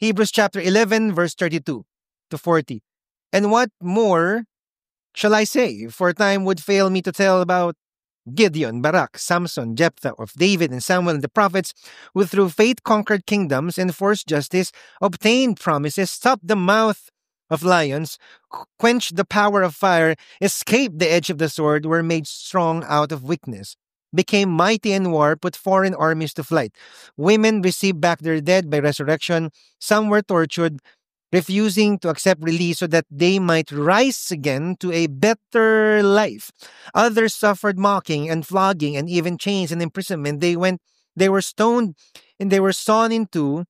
Hebrews chapter 11, verse 32 to 40. And what more shall I say? For time would fail me to tell about Gideon, Barak, Samson, Jephthah, of David and Samuel and the prophets, who through faith conquered kingdoms, enforced justice, obtained promises, stopped the mouth of lions, quenched the power of fire, escaped the edge of the sword, were made strong out of weakness, became mighty in war, put foreign armies to flight. Women received back their dead by resurrection. Some were tortured, refusing to accept release so that they might rise again to a better life. Others suffered mocking and flogging and even chains and imprisonment. They were stoned and they were sawn in two.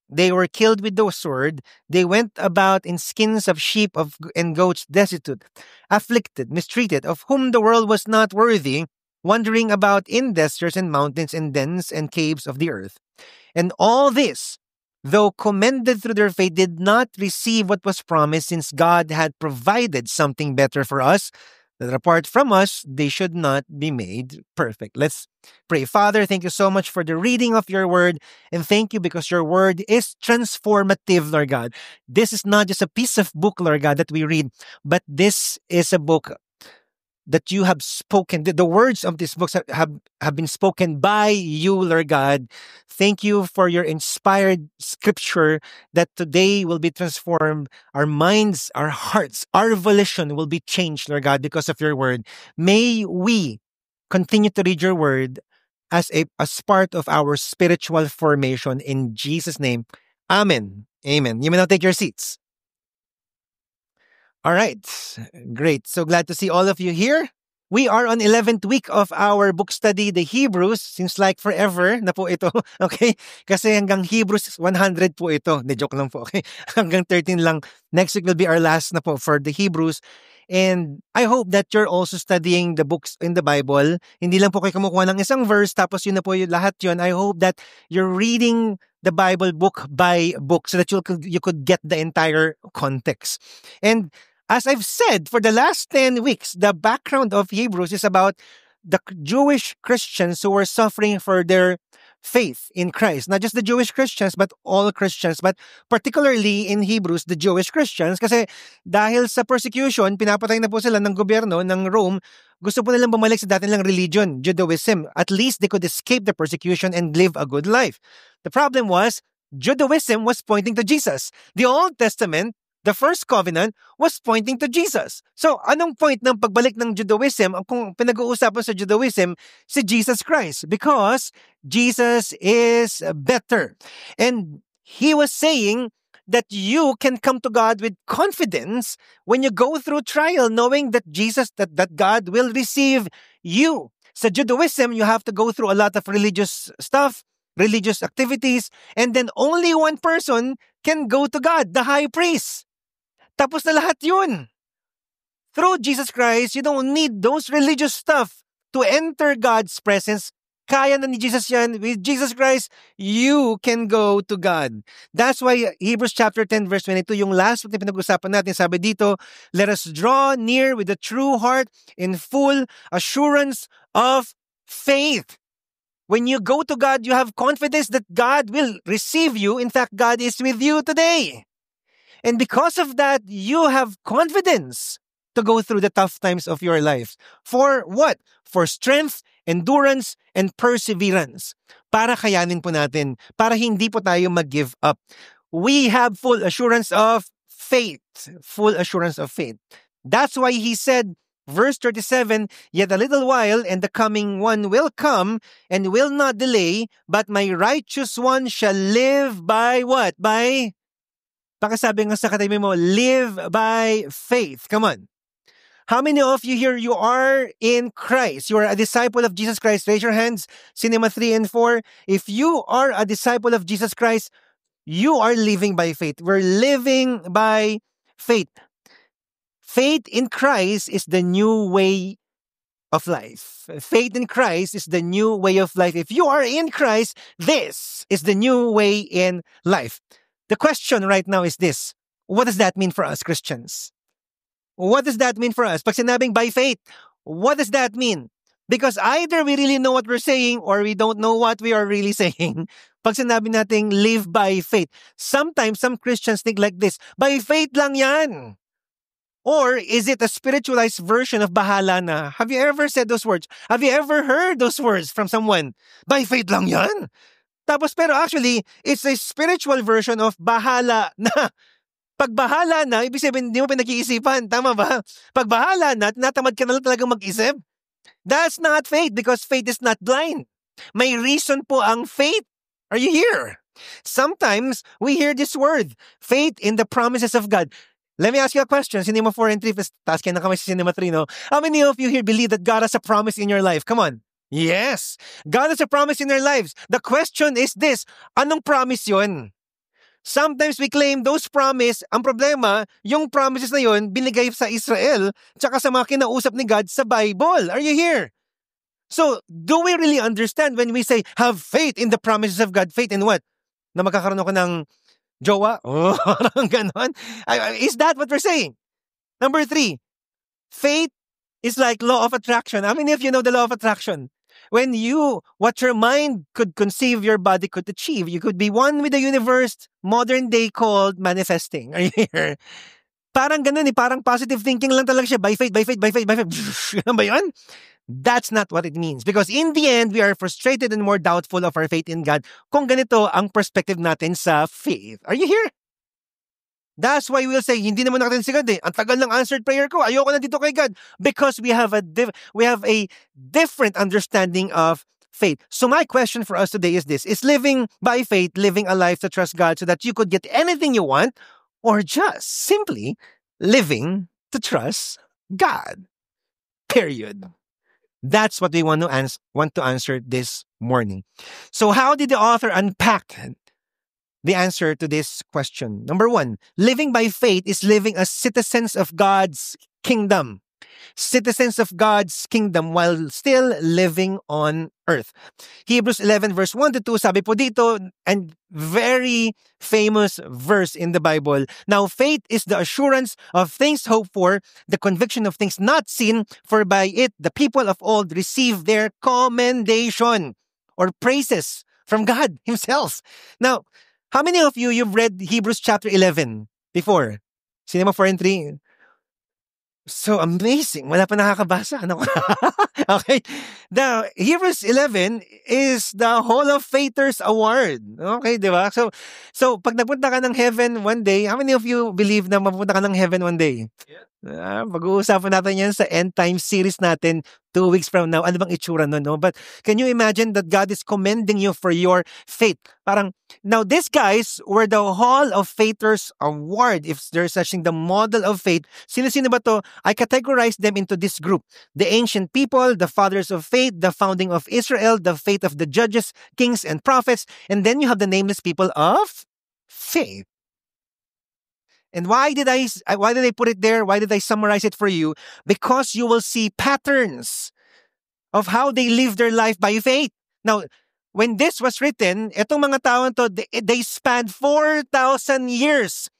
They were killed with the sword. They went about in skins of sheep and goats, destitute, afflicted, mistreated, of whom the world was not worthy, wandering about in deserts and mountains and dens and caves of the earth. And all this, though commended through their faith, did not receive what was promised, since God had provided something better for us, that apart from us, they should not be made perfect. Let's pray. Father, thank you so much for the reading of your word, and thank you because your word is transformative, Lord God. This is not just a piece of book, Lord God, that we read, but this is a book that you have spoken. The words of these books have been spoken by you, Lord God. Thank you for your inspired scripture that today will be transformed. Our minds, our hearts, our volition will be changed, Lord God, because of your word. May we continue to read your word as part of our spiritual formation. In Jesus' name, amen. Amen. You may now take your seats. All right. Great. So glad to see all of you here. We are on 11th week of our book study, the Hebrews. Seems like forever na po ito. Okay? Kasi hanggang Hebrews 100 po ito. De joke lang po. Okay? Hanggang 13 lang. Next week will be our last na po for the Hebrews. And I hope that you're also studying the books in the Bible. Hindi lang po kayo kumukuha ng isang verse, tapos yun na po yung lahat yun. I hope that you're reading the Bible book by book so that you could get the entire context. And as I've said, for the last 10 weeks, the background of Hebrews is about the Jewish Christians who were suffering for their faith in Christ. Not just the Jewish Christians, but all Christians. But particularly in Hebrews, the Jewish Christians. Kasi dahil sa persecution, pinapatay na po sila ng gobyerno ng Rome. Gusto po nilang bumalik sa dati nilang religion, Judaism. At least they could escape the persecution and live a good life. The problem was, Judaism was pointing to Jesus. The Old Testament, the first covenant, was pointing to Jesus. So, anong point ng pagbalik ng Judaism? Kung pinag-uusapan sa Judaism, si Jesus Christ. Because Jesus is better. And he was saying that you can come to God with confidence when you go through trial, knowing that that God will receive you. Sa Judaism, you have to go through a lot of religious stuff, religious activities, and then only one person can go to God, the high priest. Tapos na lahat yun. Through Jesus Christ, you don't need those religious stuff to enter God's presence. Kaya na ni Jesus yan. With Jesus Christ, you can go to God. That's why Hebrews chapter 10 verse 22, yung last na pinag-usapan natin, sabi dito, let us draw near with a true heart in full assurance of faith. When you go to God, you have confidence that God will receive you. In fact, God is with you today. And because of that, you have confidence to go through the tough times of your life. For what? For strength, endurance, and perseverance. Para kayanin po natin. Para hindi po tayo mag-give up. We have full assurance of faith. Full assurance of faith. That's why he said, verse 37, yet a little while, and the coming one will come, and will not delay, but my righteous one shall live by what? By... Pakasabi nga sa katabi mo, live by faith. Come on. How many of you here, you are in Christ? You are a disciple of Jesus Christ. Raise your hands. Cinema 3 and 4. If you are a disciple of Jesus Christ, you are living by faith. We're living by faith. Faith in Christ is the new way of life. Faith in Christ is the new way of life. If you are in Christ, this is the new way in life. The question right now is this. What does that mean for us, Christians? What does that mean for us? Pag sinabing by faith, what does that mean? Because either we really know what we're saying or we don't know what we are really saying. Pag sinabi nating live by faith, sometimes some Christians think like this, by faith lang yan. Or is it a spiritualized version of bahala na? Have you ever said those words? Have you ever heard those words from someone? By faith lang yan. Tapos pero actually, it's a spiritual version of bahala na. Pag bahala na, ibig sabihin, hindi mo pinag-iisipan. Tama ba? Pag bahala na, tinatamad ka na lang talagang mag-isip. That's not faith because faith is not blind. May reason po ang faith. Are you here? Sometimes we hear this word, faith in the promises of God. Let me ask you a question. Cinema 4 and 3, taas kayo na kami sa Cinema 3, no? How many of you here believe that God has a promise in your life? Come on. Yes. God has a promise in our lives. The question is this, anong promise yun? Sometimes we claim those promise, ang problema, yung promises na yun, binigay sa Israel, tsaka sa mga kinausap ni God sa Bible. Are you here? So, do we really understand when we say, have faith in the promises of God? Faith in what? Na magkakaroon ako ng jowa? Oh, parang ganon. Is that what we're saying? Number 3, faith is like law of attraction. How many of you know the law of attraction? When what your mind could conceive, your body could achieve. You could be one with the universe, modern day called manifesting. Are you here? Parang ganun parang positive thinking lang talaga siya. By faith, by faith, by faith, by faith. Ano ba yun? That's not what it means. Because in the end, we are frustrated and more doubtful of our faith in God kung ganito ang perspective natin sa faith. Are you here? That's why we'll say, hindi naman natin si God eh. Ang tagal ng answered prayer ko. Ayoko na dito kay God. Because we have a different understanding of faith. So my question for us today is this. Is living by faith, living a life to trust God so that you could get anything you want, or just simply living to trust God? Period. That's what we want to answer this morning. So how did the author unpack the answer to this question? Number 1, living by faith is living as citizens of God's kingdom. Citizens of God's kingdom while still living on earth. Hebrews 11 verse 1 to 2, sabi po dito, and very famous verse in the Bible. Now faith is the assurance of things hoped for, the conviction of things not seen, for by it the people of old received their commendation or praises from God Himself. Now, how many of you've read Hebrews chapter 11 before? Cinema 4 and 3. So amazing. Wala pa nakakabasa. Ano? Okay. The Hebrews 11 is the Hall of Faithers Award. Okay, di ba? So pag napunta ka ng heaven one day, how many of you believe na mapunta ka ng heaven one day? Yeah. Pag-uusapan natin yan sa End Time series natin 2 weeks from now. Ano bang itsura nun, no? But can you imagine that God is commending you for your faith? Parang, now these guys were the Hall of Faithers Award. If there's such thing, the model of faith. Sino-sino ba to? I categorize them into this group. The ancient people, the fathers of faith, the founding of Israel, the faith of the judges, kings, and prophets. And then you have the nameless people of faith. And why did I put it there? Why did I summarize it for you? Because you will see patterns of how they live their life by faith. Now, when this was written, itong mga tao to, they spanned 4,000 years.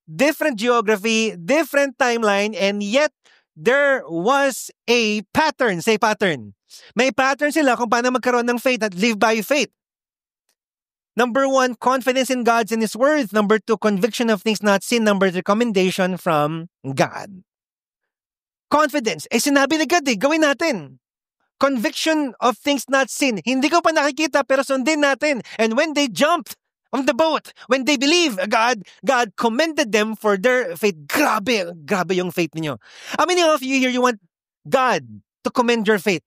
Different geography, different timeline, and yet there was a pattern. Say pattern. May pattern sila kung paano magkaroon ng faith at live by faith. Number 1, confidence in God's and His Word. Number 2, conviction of things not seen. Number 3, recommendation from God. Confidence. Sinabi ni God gawin natin. Conviction of things not seen. Hindi ko pa nakikita pero sundin natin. And when they jumped on the boat, when they believe God commended them for their faith. Grabe yung faith niyo. How many of you here, you want God to commend your faith?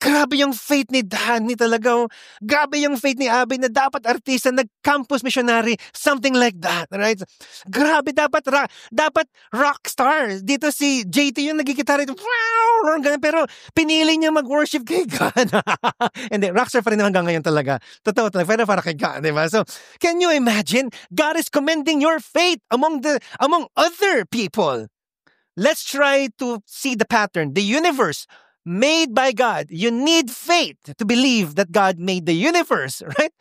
Grabe yung faith ni Danny talaga. Grabe yung faith ni Abby na dapat artista, nag-campus missionary, something like that, right? Grabe, dapat rock star. Dito si JT yung nagigitara ito. Wow! Pero pinili niya mag-worship kay God. And then, rockstar pa rin hanggang ngayon talaga. Totoo talaga, pero para kay God, diba? So, can you imagine? God is commending your faith among other people. Let's try to see the pattern. The universe made by God. You need faith to believe that God made the universe, right?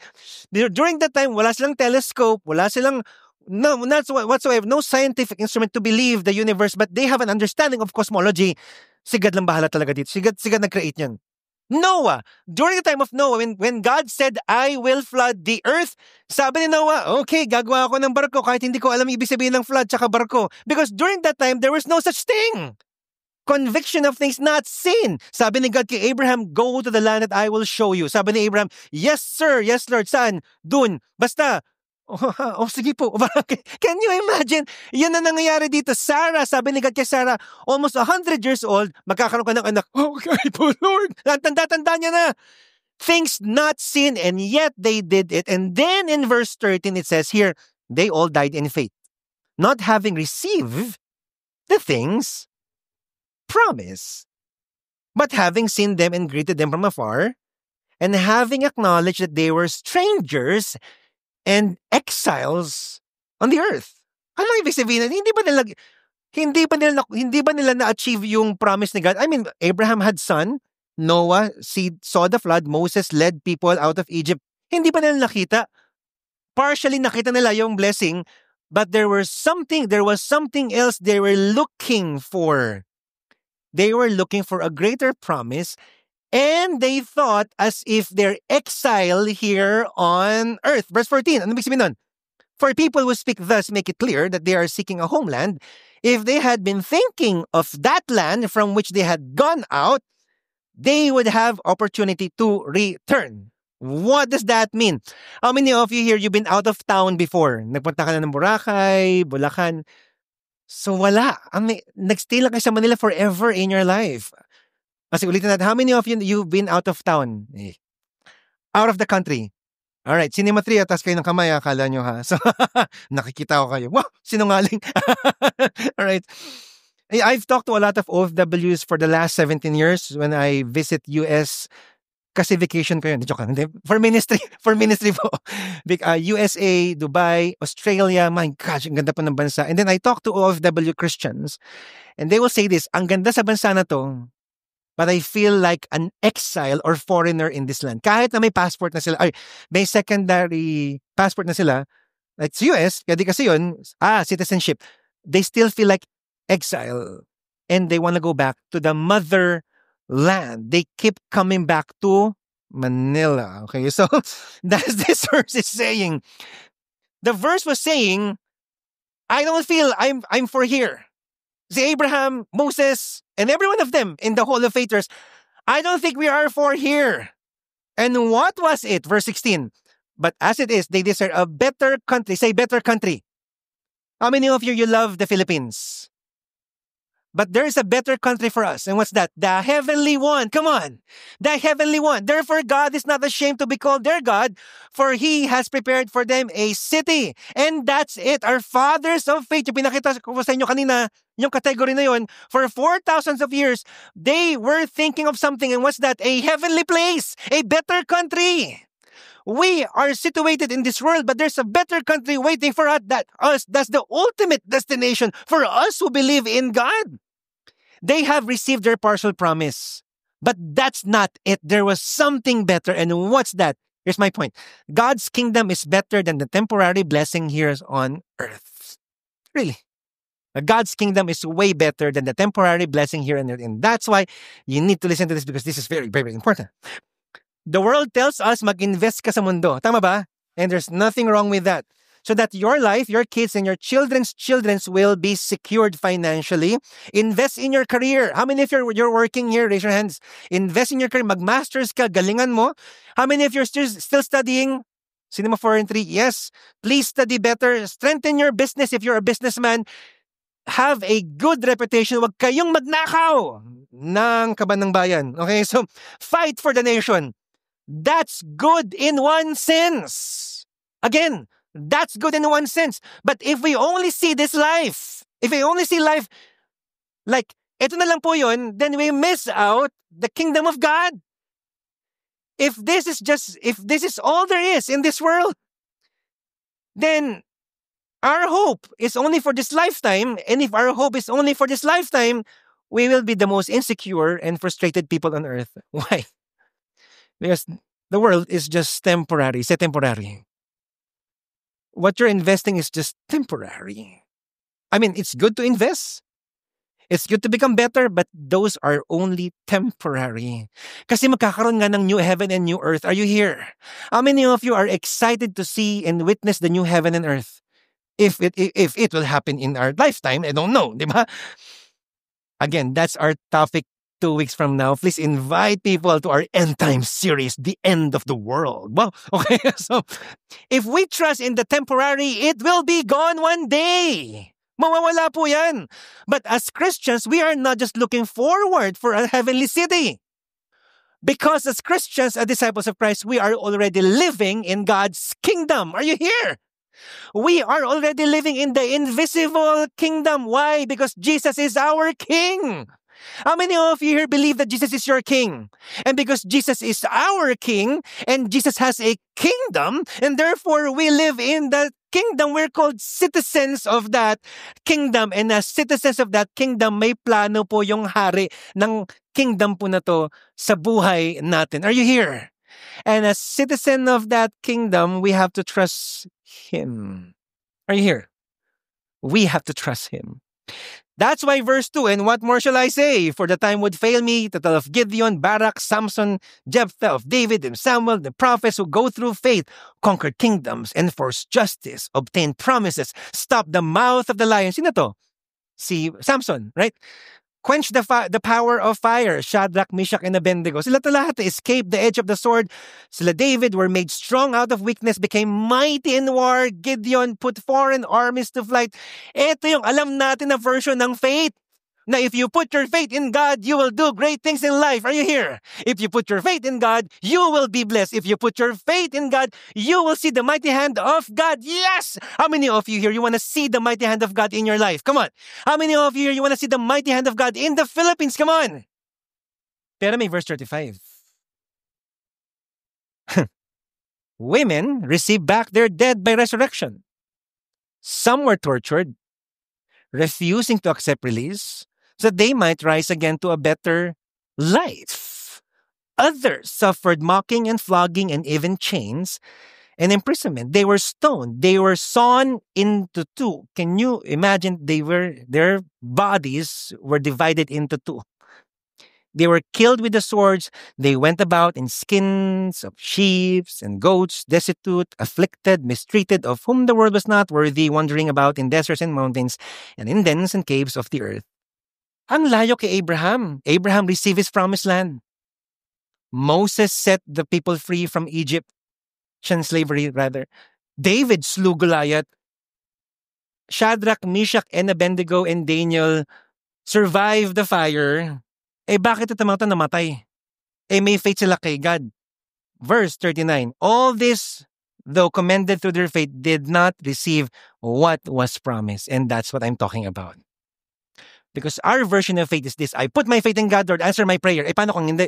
During that time, wala silang telescope, wala silang, not whatsoever, no scientific instrument to believe the universe, but they have an understanding of cosmology. Si God lang bahala talaga dito. Si God nag-create niyan. Noah, during the time of Noah, when God said, I will flood the earth, sabi ni Noah, okay, gagawa ako ng barko kahit hindi ko alam ibig sabihin ng flood tsaka barko. Because during that time, there was no such thing. Conviction of things not seen. Sabi ni God kay Abraham, go to the land that I will show you. Sabi ni Abraham, yes sir, yes Lord, saan? Dun, basta. Sige po. Can you imagine? Yan na nangyayari dito. Sarah, sabi ni God kay Sarah, almost 100 years old, magkakaroon ka ng anak. Okay po, Lord. Tanda-tanda niya na. Things not seen, and yet they did it. And then in verse 13, it says here, they all died in faith, not having received the things promised, but having seen them and greeted them from afar, and having acknowledged that they were strangers and exiles on the earth. Ano ibig sabihin? Hindi ba nila na-achieve yung promise ni God? I mean, Abraham had son, Noah saw the flood, Moses led people out of Egypt. Hindi ba nila nakita? Partially nakita nila yung blessing, but there was something else they were looking for. They were looking for a greater promise, and they thought as if their exile here on earth. Verse 14, ano ibig sabihin nun? For people who speak thus make it clear that they are seeking a homeland. If they had been thinking of that land from which they had gone out, they would have opportunity to return. What does that mean? How many of you here, you've been out of town before? Nagpunta ka na ng Boracay, Bulacan. So wala. Nagstay lang kayo sa Manila forever in your life. Kasi ulitin natin, how many of you've been out of town? Out of the country. Alright, Cinema 3, atas kayo ng kamay, akala nyo ha. So, nakikita ko kayo. Wow, sinungaling. Alright. I've talked to a lot of OFWs for the last 17 years when I visit US. Kasi vacation ko yun. Hindi. For ministry po. USA, Dubai, Australia, my gosh, ang ganda pa ng bansa. And then I talk to OFW Christians. And they will say this, ang ganda sa bansa na to, but I feel like an exile or foreigner in this land. Kahit na may passport na sila, may secondary passport na sila, like sa US, kasi yun, citizenship, they still feel like exile. And they want to go back to the motherland. They keep coming back to Manila. Okay, so that's this verse is saying. The verse was saying, I don't feel I'm for here. Si Abraham, Moses, and every one of them in the Hall of Faithers, I don't think we are for here. And what was it? Verse 16. But as it is, they desire a better country. Say better country. How many of you love the Philippines? But there is a better country for us. And what's that? The heavenly one. Come on. The heavenly one. Therefore, God is not ashamed to be called their God, for He has prepared for them a city. And that's it. Our fathers of faith, yung pinakita ko sa inyo kanina, yung category na yun, for 4,000 of years, they were thinking of something. And what's that? A heavenly place. A better country. We are situated in this world, but there's a better country waiting for us. That's the ultimate destination for us who believe in God. They have received their partial promise, but that's not it. There was something better. And what's that? Here's my point. God's kingdom is better than the temporary blessing here on earth. Really. God's kingdom is way better than the temporary blessing here on earth. And that's why you need to listen to this, because this is very, very important. The world tells us mag-invest ka sa mundo. Tama ba? And there's nothing wrong with that. So that your life, your kids, and your children's will be secured financially. Invest in your career. How many of you you're working here? Raise your hands. Invest in your career. Mag-masters ka. Galingan mo. How many of you are still studying? Cinema 4 and 3. Yes. Please study better. Strengthen your business if you're a businessman. Have a good reputation. Huwag kayong magnakaw ng kaban ng bayan. Okay? So, fight for the nation. That's good in one sense. Again, that's good in one sense. But if we only see this life, like, ito na lang po yun, then we miss out the kingdom of God. If this is all there is in this world, then our hope is only for this lifetime. And if our hope is only for this lifetime, we will be the most insecure and frustrated people on earth. Why? Because the world is just temporary. Say temporary. What you're investing is just temporary. I mean, it's good to invest. It's good to become better, but those are only temporary. Kasi magkakaroon nga ng new heaven and new earth. Are you here? How many of you are excited to see and witness the new heaven and earth? If it will happen in our lifetime, I don't know, di ba? Again, that's our topic 2 weeks from now. Please invite people to our end time series, The End of the World. Wow. Okay, so if we trust in the temporary, it will be gone one day. Mawawala po yan. But as Christians, we are not just looking forward for a heavenly city. Because as Christians, as disciples of Christ, we are already living in God's kingdom. Are you here? We are already living in the invisible kingdom. Why? Because Jesus is our King. How many of you here believe that Jesus is your King? And because Jesus is our King, and Jesus has a kingdom, and therefore we live in the kingdom, we're called citizens of that kingdom. And as citizens of that kingdom, may plano po yung hari ng kingdom po na to sa buhay natin. Are you here? And as citizen of that kingdom, we have to trust Him. Are you here? We have to trust Him. That's why verse 2, and what more shall I say? For the time would fail me to tell of Gideon, Barak, Samson, Jephthah, of David, and Samuel, the prophets who go through faith, conquered kingdoms, enforced justice, obtained promises, stopped the mouth of the lion. Sino to? Si Samson, right? Quench the power of fire, Shadrach, Meshach, and Abednego. Sila to lahat escaped the edge of the sword. Sila David were made strong out of weakness, became mighty in war. Gideon put foreign armies to flight. Ito yung alam natin na version ng faith. Na if you put your faith in God, you will do great things in life. Are you here? If you put your faith in God, you will be blessed. If you put your faith in God, you will see the mighty hand of God. Yes! How many of you here, you want to see the mighty hand of God in your life? Come on. How many of you here, you want to see the mighty hand of God in the Philippines? Come on. Pero may verse 35. Women received back their dead by resurrection. Some were tortured, refusing to accept release, so that they might rise again to a better life. Others suffered mocking and flogging and even chains and imprisonment. They were stoned. They were sawn into two. Can you imagine? Their bodies were divided into two. They were killed with the swords. They went about in skins of sheep and goats, destitute, afflicted, mistreated, of whom the world was not worthy, wandering about in deserts and mountains and in dens and caves of the earth. Ang layo kay Abraham. Abraham received his promised land. Moses set the people free from Egyptian slavery, rather. David slew Goliath. Shadrach, Meshach, and Abednego and Daniel survived the fire. Bakit ito mga namatay? May faith sila kay God. Verse 39, all this, though commended through their faith, did not receive what was promised. And that's what I'm talking about. Because our version of faith is this: I put my faith in God, Lord, answer my prayer. Paano kung hindi?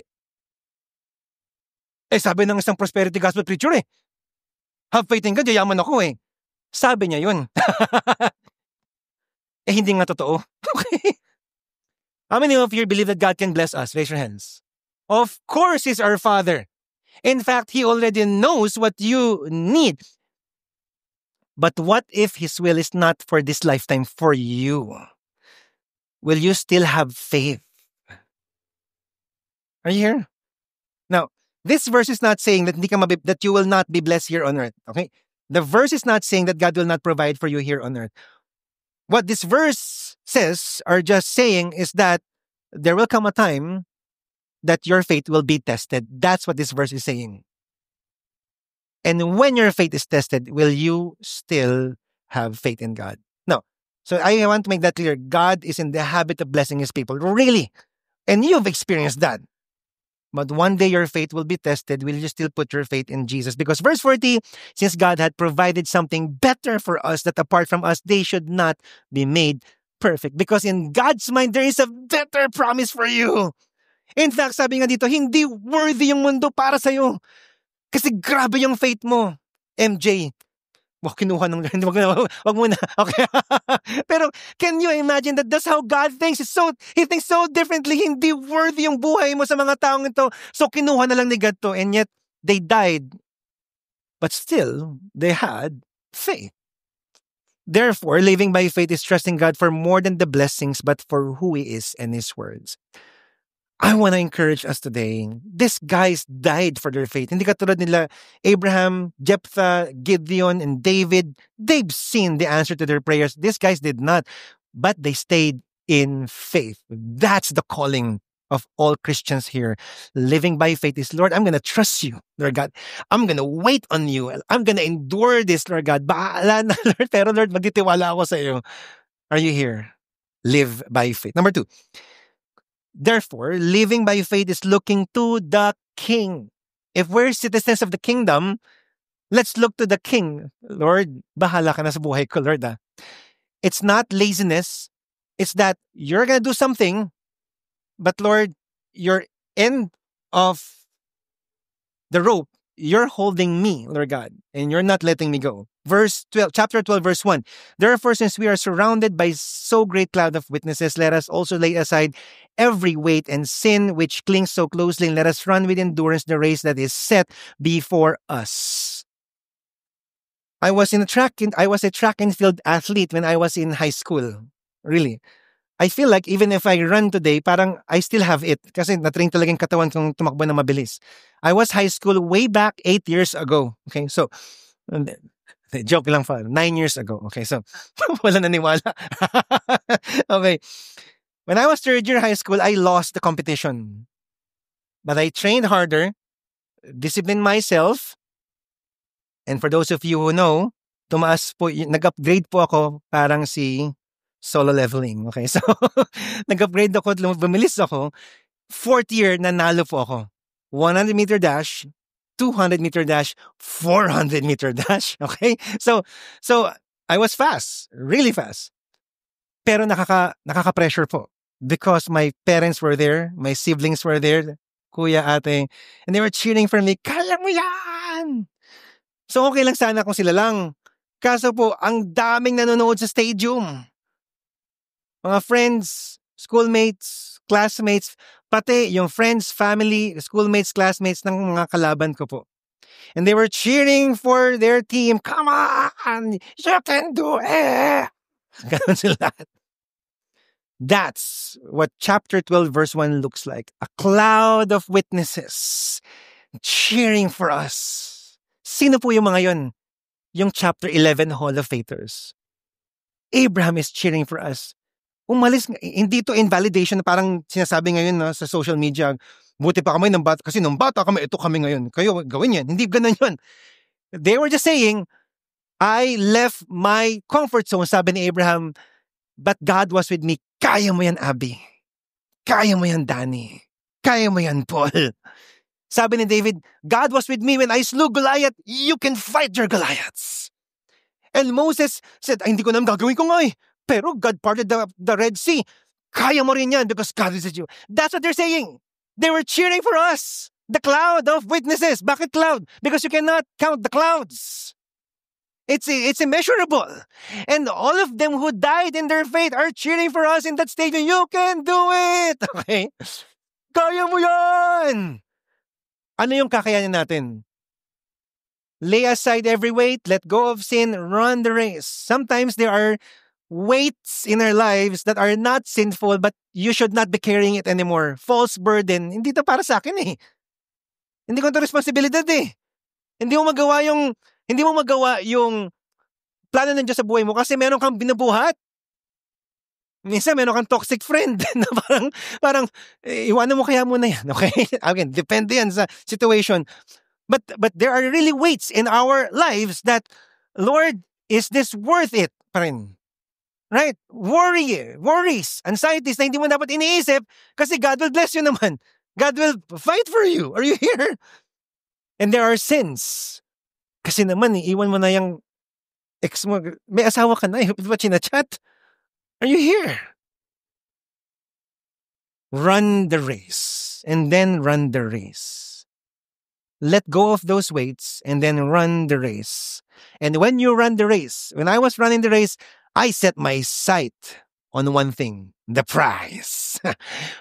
Sabi ng isang prosperity gospel preacher have faith in God, yayaman ako Sabi niya yun. Hindi nga totoo. Okay? How many of you believe that God can bless us? Raise your hands. Of course, He's our Father. In fact, He already knows what you need. But what if His will is not for this lifetime for you? Will you still have faith? Are you here? Now, this verse is not saying that that you will not be blessed here on earth. Okay? The verse is not saying that God will not provide for you here on earth. What this verse says, or just saying, is that there will come a time that your faith will be tested. That's what this verse is saying. And when your faith is tested, will you still have faith in God? No. So I want to make that clear. God is in the habit of blessing His people. Really. And you've experienced that. But one day your faith will be tested. Will you still put your faith in Jesus? Because verse 40, since God had provided something better for us, that apart from us, they should not be made perfect. Because in God's mind, there is a better promise for you. In fact, sabi nga dito, hindi worthy yung mundo para sa'yo. Kasi grabe yung faith mo. MJ, kinuha ng wag mo na. Okay. Pero can you imagine that that's how God thinks? He thinks so differently. Hindi worthy yung buhay mo sa mga taong ito. So kinuha na lang ni God to, and yet they died. But still, they had faith. Therefore, living by faith is trusting God for more than the blessings, but for who He is and His words. I want to encourage us today. These guys died for their faith. Hindi katulad nila Abraham, Jephthah, Gideon, and David. They've seen the answer to their prayers. These guys did not, but they stayed in faith. That's the calling of all Christians here. Living by faith is, Lord, I'm going to trust you, Lord God. I'm going to wait on you. I'm going to endure this, Lord God. Bahala na, Lord. Pero Lord, magtitiwala ako sa iyo. Are you here? Live by faith. Number 2. Therefore, living by faith is looking to the King. If we're citizens of the kingdom, let's look to the King. Lord, bahala ka na sa buhay ko, Lord. It's not laziness. It's that you're going to do something, but Lord, your end of the rope, you're holding me, Lord God, and you're not letting me go. Chapter 12, verse 1. Therefore, since we are surrounded by so great cloud of witnesses, let us also lay aside every weight and sin which clings so closely, and let us run with endurance the race that is set before us. I was a track and field athlete when I was in high school. Really. I feel like even if I run today, parang I still have it. Kasi na-train talaga yung katawan kong tumakbo na mabilis. I was high school way back 8 years ago. Okay, so, joke lang pa, 9 years ago. Okay, so, wala naniwala. Okay. When I was third year high school, I lost the competition. But I trained harder, disciplined myself, and for those of you who know, nag-upgrade po ako parang si solo leveling. Okay, so nag-upgrade ako, bumilis ako. Fourth year, nanalo po ako. 100-meter dash, 200-meter dash, 400-meter dash. Okay, so I was fast, really fast. Pero nakaka-pressure po because my parents were there, my siblings were there, kuya, ate, and they were cheering for me. Kaya mo yan! So okay lang sana kung sila lang. Kaso po, ang daming nanonood sa stadium. Mga friends, schoolmates, classmates, pati yung friends, family, schoolmates, classmates ng mga kalaban ko po. And they were cheering for their team. Come on! You can do it! Ganon sila. That's what chapter 12 verse 1 looks like. A cloud of witnesses cheering for us. Sino po yung mga yon? Yung chapter 11 Hall of Faithers. Abraham is cheering for us. Umalis, hindi to invalidation na parang sinasabi ngayon no, sa social media, buti pa kami kasi nung bata kami, ito kami ngayon. Kayo, gawin yan. Hindi ganun yun. They were just saying, I left my comfort zone, sabi ni Abraham, but God was with me. Kaya mo yan, Abby. Kaya mo yan, Danny. Kaya mo yan, Paul. Sabi ni David, God was with me when I slew Goliath. You can fight your Goliaths. And Moses said, ay, hindi ko naman gagawin ko nga eh. Pero God parted the Red Sea. Kaya mo rin yan because God is with you. That's what they're saying. They were cheering for us. The cloud of witnesses. Bakit cloud? Because you cannot count the clouds. It's immeasurable. And all of them who died in their faith are cheering for us in that stadium. You can do it! Okay? Kaya mo yan! Ano yung kakayanin natin? Lay aside every weight, let go of sin, run the race. Sometimes there are weights in our lives that are not sinful but you should not be carrying it anymore. False burden. Hindi to para sa akin eh. Hindi ko ito responsibilidad eh. Hindi mo magawa yung plano ng Diyos sa buhay mo kasi meron kang binubuhat. Minsan meron kang toxic friend na parang iwanan mo kaya muna yan. Okay? Again, depende yan sa situation. But there are really weights in our lives that, Lord, is this worth it? Pa rin. Right? Worries, anxieties na hindi mo dapat iniisip kasi God will bless you naman. God will fight for you. Are you here? And there are sins. Kasi naman, iwan mo na yung ex mo. May asawa ka na, ba chinachat? Are you here? Run the race. And then run the race. Let go of those weights and then run the race. And when you run the race, when I was running the race, I set my sight on one thing, the prize.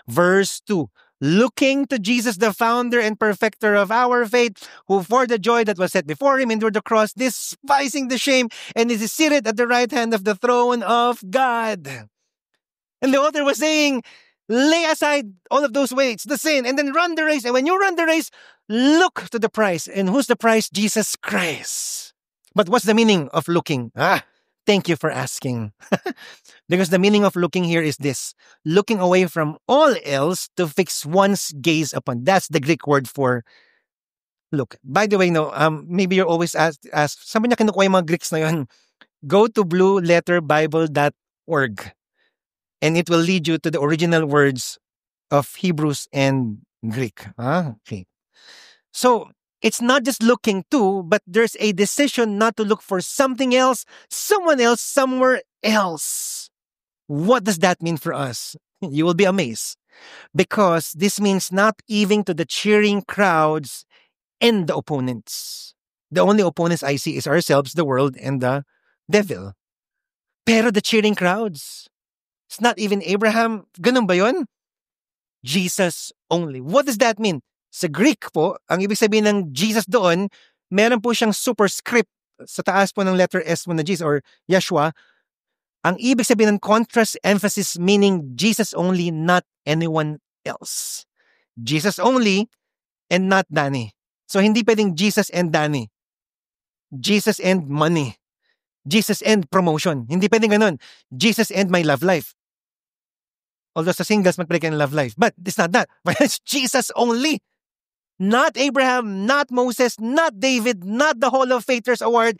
Verse 2, looking to Jesus, the founder and perfecter of our faith, who for the joy that was set before him endured the cross, despising the shame, and is seated at the right hand of the throne of God. And the author was saying, lay aside all of those weights, the sin, and then run the race. And when you run the race, look to the prize. And who's the prize? Jesus Christ. But what's the meaning of looking? Thank you for asking. Because the meaning of looking here is this: looking away from all else to fix one's gaze upon. That's the Greek word for look. By the way, no, maybe you're always asked, saan ba niya kinukuha yung mga Greeks na yun? Go to blueletterbible.org and it will lead you to the original words of Hebrews and Greek. Okay. So, it's not just looking to, but there's a decision not to look for something else, someone else, somewhere else. What does that mean for us? You will be amazed. Because this means not even to the cheering crowds and the opponents. The only opponents I see is ourselves, the world, and the devil. Pero the cheering crowds, it's not even Abraham. Ganun ba yun? Jesus only. What does that mean? Sa Greek po, ang ibig sabihin ng Jesus doon, meron po siyang superscript sa taas po ng letter S mo na Jesus or Yeshua. Ang ibig sabihin ng contrast emphasis meaning Jesus only, not anyone else. Jesus only and not Danny. So hindi pwedeng Jesus and Danny. Jesus and money. Jesus and promotion. Hindi pwedeng ganun. Jesus and my love life. Although sa singles, mag-pray ka ng love life. But it's not that. But it's Jesus only. Not Abraham, not Moses, not David, not the Hall of Faithers Award.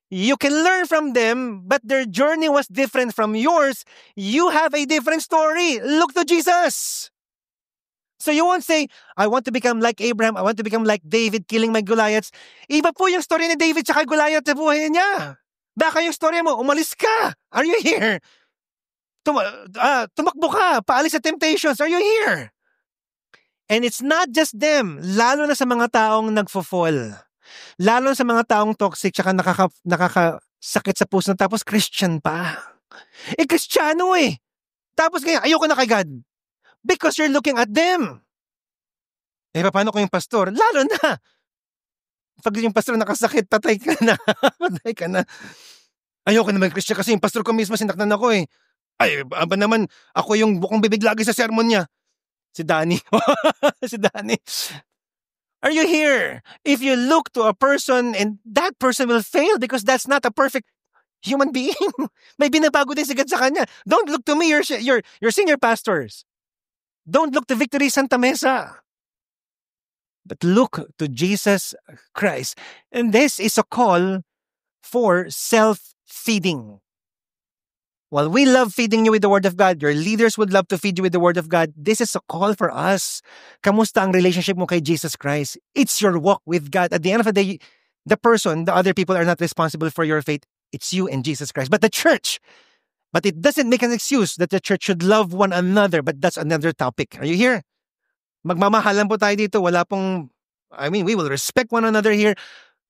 You can learn from them, but their journey was different from yours. You have a different story. Look to Jesus. So you won't say, I want to become like Abraham, I want to become like David, killing my Goliaths. Iba po yung story ni David tsaka Goliath sa buhay niya. Baka yung story mo, umalis ka. Are you here? Tumakbo ka, paalis sa temptations. Are you here? And it's not just them, lalo na sa mga taong nagfo-fall. Lalo na sa mga taong toxic tsaka nakakasakit sa puso tapos Christian pa. Kristiyano eh. Tapos kaya ayoko na kay God. Because you're looking at them. Paano kung yung pastor? Lalo na. Pag yung pastor nakasakit, patay ka na. Patay ka na. Ayoko na mag-Christian kasi yung pastor ko mismo sinaktan ako eh. Ay, ba naman, ako yung bukong bibig lagi sa sermon niya. Si Danny. Si Danny. Are you here? If you look to a person and that person will fail because that's not a perfect human being. May binabago din si God sa kanya. Don't look to me, your senior pastors. Don't look to Victory Santa Mesa. But look to Jesus Christ. And this is a call for self-feeding. While we love feeding you with the Word of God, your leaders would love to feed you with the Word of God, this is a call for us. Kamusta ang relationship mo kay Jesus Christ? It's your walk with God. At the end of the day, the other people are not responsible for your faith. It's you and Jesus Christ. But the church, but it doesn't make an excuse that the church should love one another. But that's another topic. Are you here? Magmamahalan po tayo dito. We will respect one another here.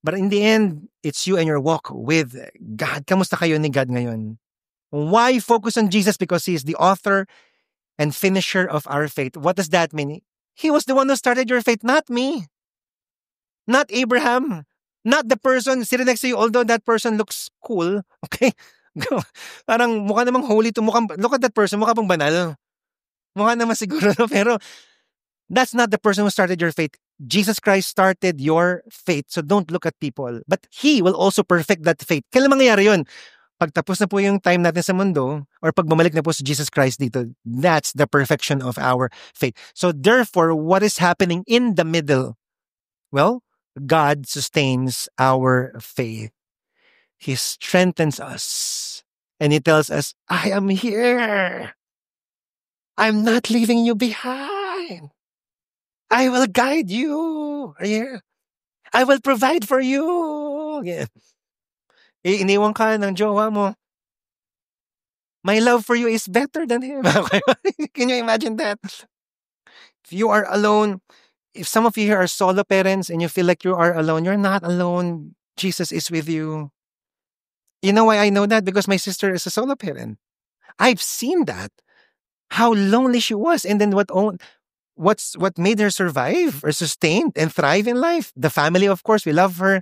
But in the end, it's you and your walk with God. Kamusta kayo ni God ngayon? Why focus on Jesus? Because He is the author and finisher of our faith. What does that mean? He was the one who started your faith, not me. Not Abraham. Not the person sitting next to you, although that person looks cool. Okay? Parang mukha namang holy to. Look at that person, mukha pang banal. Mukha naman siguro, no? Pero that's not the person who started your faith. Jesus Christ started your faith. So don't look at people. But He will also perfect that faith. Kailan mangyayari yun? Pagtapos na po yung time natin sa mundo, or pag bumalik na po si Jesus Christ dito, that's the perfection of our faith. So therefore, what is happening in the middle? Well, God sustains our faith. He strengthens us. And He tells us, I am here. I'm not leaving you behind. I will guide you. Here. I will provide for you. Yeah. Iniwan ka ng jowa mo. My love for you is better than him. Can you imagine that? If you are alone, if some of you here are solo parents and you feel like you are alone, you're not alone. Jesus is with you. You know why I know that? Because my sister is a solo parent. I've seen that. How lonely she was. And then what made her survive or sustain and thrive in life. The family, of course, we love her.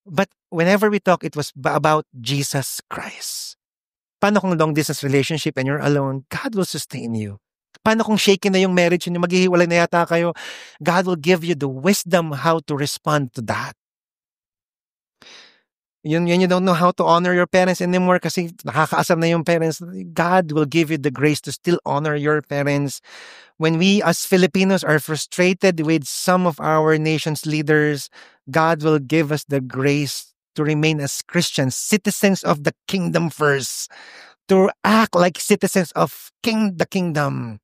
But whenever we talk, it was about Jesus Christ. Paano kung long distance relationship and you're alone? God will sustain you. Paano kung shaken na yung marriage niyo, maghihiwalay na yata kayo? God will give you the wisdom how to respond to that. You don't know how to honor your parents anymore kasi nakakaasar na yung parents. God will give you the grace to still honor your parents. When we as Filipinos are frustrated with some of our nation's leaders, God will give us the grace to remain as Christians, citizens of the kingdom first, to act like citizens of the kingdom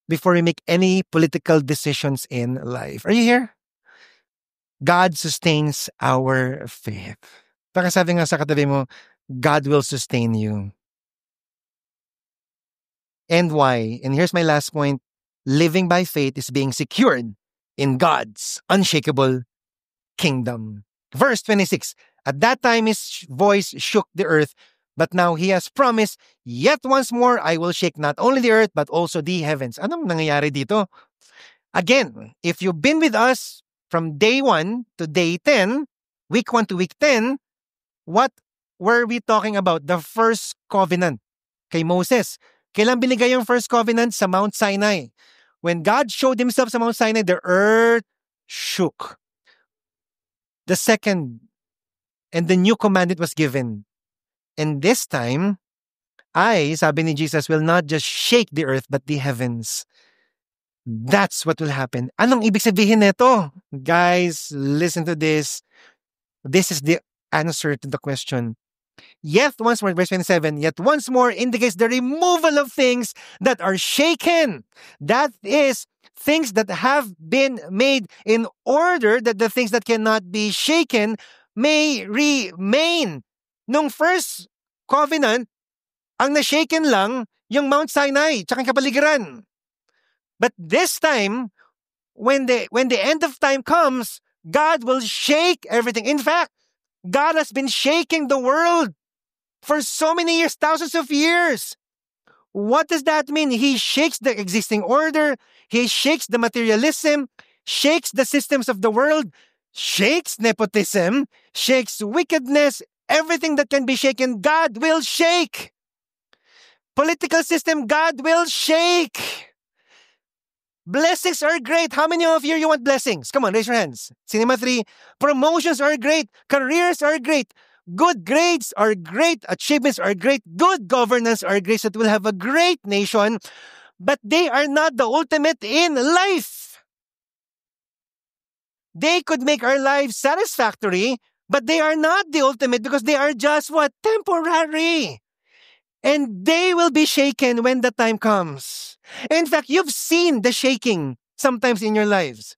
before we make any political decisions in life. Are you here? God sustains our faith. Baka sabi nga sa katabi mo, God will sustain you. And why? And here's my last point. Living by faith is being secured in God's unshakable kingdom. Verse 26. At that time his voice shook the earth, but now he has promised, yet once more I will shake not only the earth, but also the heavens. Anong nangyayari dito? Again, if you've been with us from day 1 to day 10, week 1 to week 10, what were we talking about? The first covenant kay Moses. Kailan binigay yung first covenant? Sa Mount Sinai. When God showed himself sa Mount Sinai, the earth shook. The second and the new commandment was given. And this time, sabi ni Jesus, will not just shake the earth, but the heavens. That's what will happen. Anong ibig sabihin nito? Guys, listen to this. This is the answer to the question. Yet once more, verse 27, yet once more indicates the removal of things that are shaken. That is, things that have been made in order that the things that cannot be shaken may remain. Nung first covenant, ang na-shaken lang yung Mount Sinai tsaka kapaligiran. But this time, when the end of time comes, God will shake everything. In fact, God has been shaking the world for so many years, thousands of years. What does that mean? He shakes the existing order. He shakes the materialism, shakes the systems of the world, shakes nepotism, shakes wickedness, everything that can be shaken, God will shake. Political system, God will shake. Blessings are great. How many of you want blessings? Come on, raise your hands. Cinema 3. Promotions are great. Careers are great. Good grades are great. Achievements are great. Good governance are great. So that we'll have a great nation. But they are not the ultimate in life. They could make our lives satisfactory, but they are not the ultimate because they are just what? Temporary. And they will be shaken when the time comes. In fact, you've seen the shaking sometimes in your lives.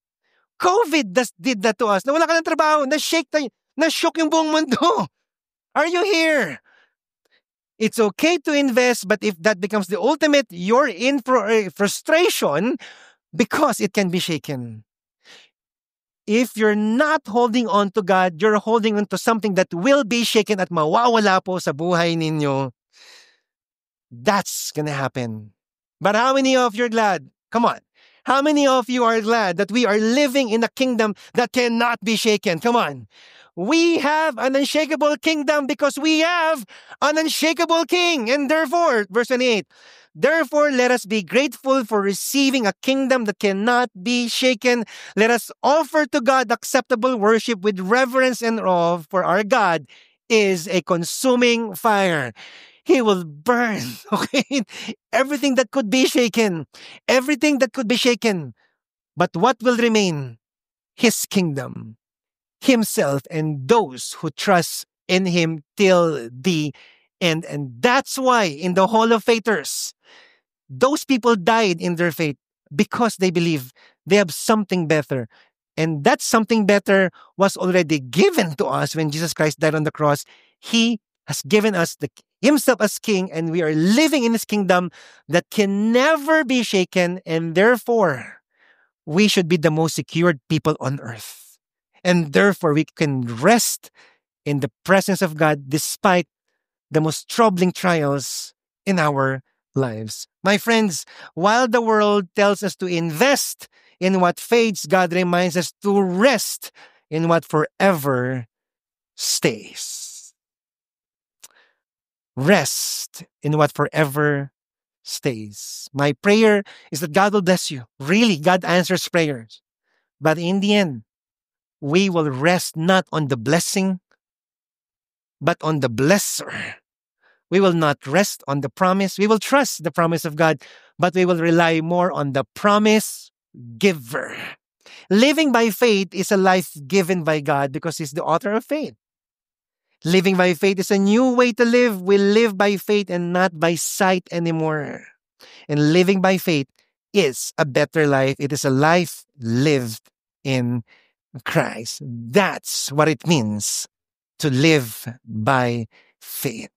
COVID did that to us. Nawala ka ng trabaho, na-shook yung buong mundo. Are you here? It's okay to invest, but if that becomes the ultimate, you're in frustration because it can be shaken. If you're not holding on to God, you're holding on to something that will be shaken at mawawala po sa buhay ninyo. That's gonna happen. But how many of you are glad? Come on. How many of you are glad that we are living in a kingdom that cannot be shaken? Come on. We have an unshakable kingdom because we have an unshakable king. And therefore, verse 28, therefore, let us be grateful for receiving a kingdom that cannot be shaken. Let us offer to God acceptable worship with reverence and awe, for our God is a consuming fire. He will burn, okay? Everything that could be shaken. Everything that could be shaken. But what will remain? His kingdom, Himself, and those who trust in Him till the end. And that's why in the Hall of Faithers, those people died in their faith because they believe they have something better. And that something better was already given to us when Jesus Christ died on the cross. He has given us Himself as King, and we are living in His kingdom that can never be shaken, and therefore, we should be the most secured people on earth. And therefore, we can rest in the presence of God despite the most troubling trials in our lives. My friends, while the world tells us to invest in what fades, God reminds us to rest in what forever stays. Rest in what forever stays. My prayer is that God will bless you. Really, God answers prayers. But in the end, we will rest not on the blessing, but on the blesser. We will not rest on the promise. We will trust the promise of God, but we will rely more on the promise giver. Living by faith is a life given by God because He's the author of faith. Living by faith is a new way to live. We live by faith and not by sight anymore. And living by faith is a better life. It is a life lived in Christ. That's what it means to live by faith.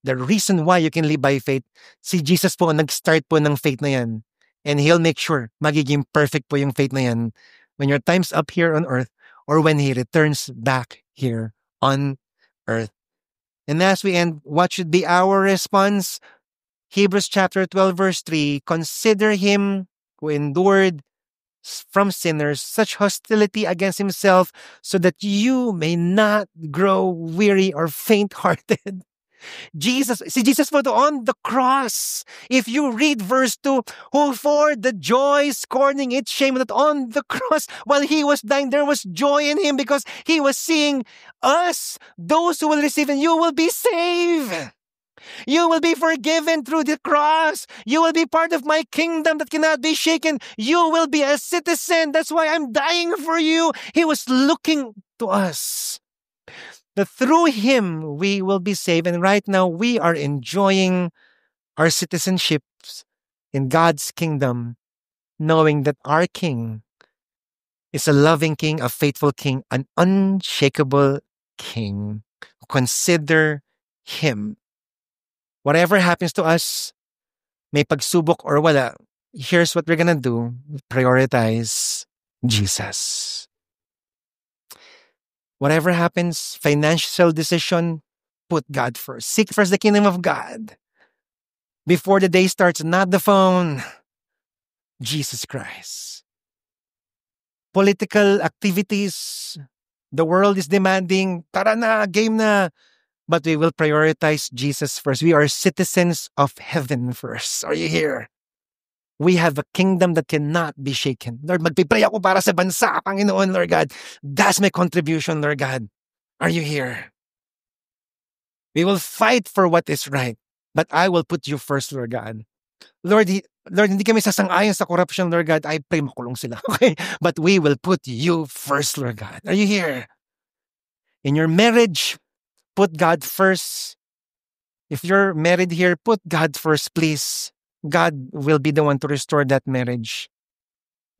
The reason why you can live by faith, si Jesus po nag-start po ng faith na yan. And He'll make sure magiging perfect po yung faith na yan when your time's up here on earth or when He returns back here on earth. And as we end, what should be our response? Hebrews chapter 12 verse 3, consider Him who endured from sinners such hostility against Himself so that you may not grow weary or faint-hearted. Si Jesus po on the cross. If you read verse 2, who for the joy scorning its shame that on the cross while He was dying, there was joy in Him because He was seeing us, those who will receive, and you will be saved. You will be forgiven through the cross. You will be part of my kingdom that cannot be shaken. You will be a citizen. That's why I'm dying for you. He was looking to us. That through Him we will be saved. And right now we are enjoying our citizenships in God's kingdom, knowing that our King is a loving King, a faithful King, an unshakable King. Consider Him. Whatever happens to us, may pagsubok or wala, here's what we're gonna do. Prioritize Jesus. Whatever happens, financial decision, put God first. Seek first the kingdom of God. Before the day starts, not the phone. Jesus Christ. Political activities, the world is demanding, tara na, game na. But we will prioritize Jesus first. We are citizens of heaven first. Are you here? We have a kingdom that cannot be shaken. Lord, magpipray ako para sa bansa, Panginoon, Lord God. That's my contribution, Lord God. Are you here? We will fight for what is right. But I will put you first, Lord God. Lord, hindi kami sasang-ayon sa corruption, Lord God. I pray makulong sila. Okay? But we will put you first, Lord God. Are you here? In your marriage, put God first. If you're married here, put God first, please. God will be the one to restore that marriage.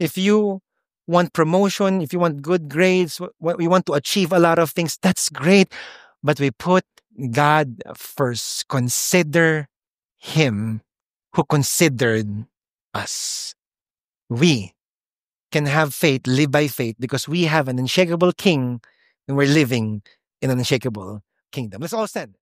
If you want promotion, if you want good grades, we want to achieve a lot of things, that's great. But we put God first. Consider Him who considered us. We can have faith, live by faith, because we have an unshakable King and we're living in an unshakable kingdom. Let's all stand.